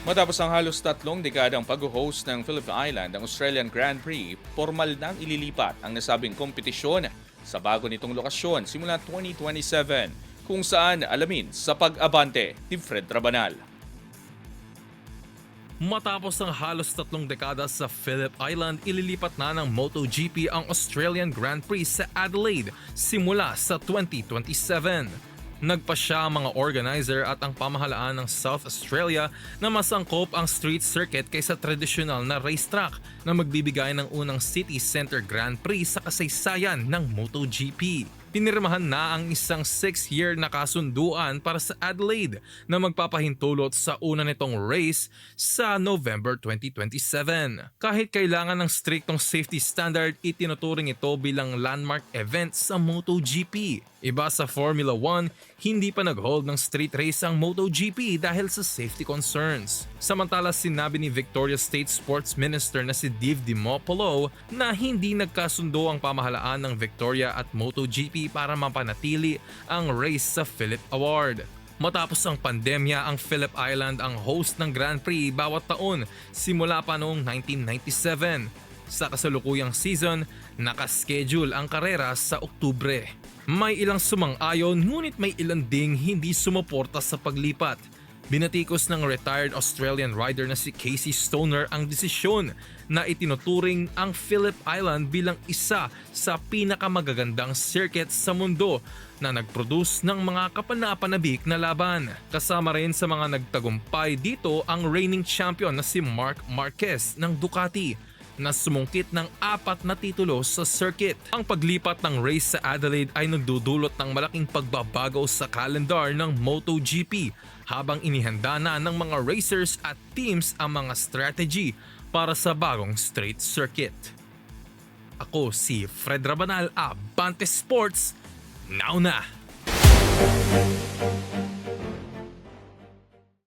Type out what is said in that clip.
Matapos ang halos 3 dekadang pag-host ng Phillip Island ang Australian Grand Prix, formal nang ililipat ang nasabing kompetisyon sa bago nitong lokasyon simula 2027, kung saan alamin sa pag-abante ni Fred Rabanal. Matapos ang halos 3 dekada sa Phillip Island, ililipat na ng MotoGP ang Australian Grand Prix sa Adelaide simula sa 2027. Nagpasya ang mga organizer at ang pamahalaan ng South Australia na mas angkop ang street circuit kaysa tradisyonal na racetrack na magbibigay ng unang City Centre Grand Prix sa kasaysayan ng MotoGP. Pinirmahan na ang isang 6-year na kasunduan para sa Adelaide na magpapahintulot sa una nitong race sa November 2027. Kahit kailangan ng striktong safety standard, itinuturing ito bilang landmark event sa MotoGP. Iba sa Formula 1, hindi pa nag-hold ng street race ang MotoGP dahil sa safety concerns. Samantala, sinabi ni Victoria State Sports Minister na si Dave Dimopolo na hindi nagkasundo ang pamahalaan ng Victoria at MotoGP para mapanatili ang race sa Phillip Award. Matapos ang pandemya, ang Phillip Island ang host ng Grand Prix bawat taon simula pa noong 1997. Sa kasalukuyang season, nakaschedule ang karera sa Oktubre. May ilang sumang-ayon ngunit may ilan ding hindi sumuporta sa paglipat. Binatikos ng retired Australian rider na si Casey Stoner ang desisyon na itinuturing ang Phillip Island bilang isa sa pinakamagagandang circuit sa mundo na nag-produce ng mga kapanapanabik na laban. Kasama rin sa mga nagtagumpay dito ang reigning champion na si Marc Marquez ng Ducati na sumungkit ng 4 na titulo sa circuit. Ang paglipat ng race sa Adelaide ay nagdudulot ng malaking pagbabago sa kalendar ng MotoGP habang inihanda na ng mga racers at teams ang mga strategy para sa bagong straight circuit. Ako si Fred Rabanal, Abante Sports, now na!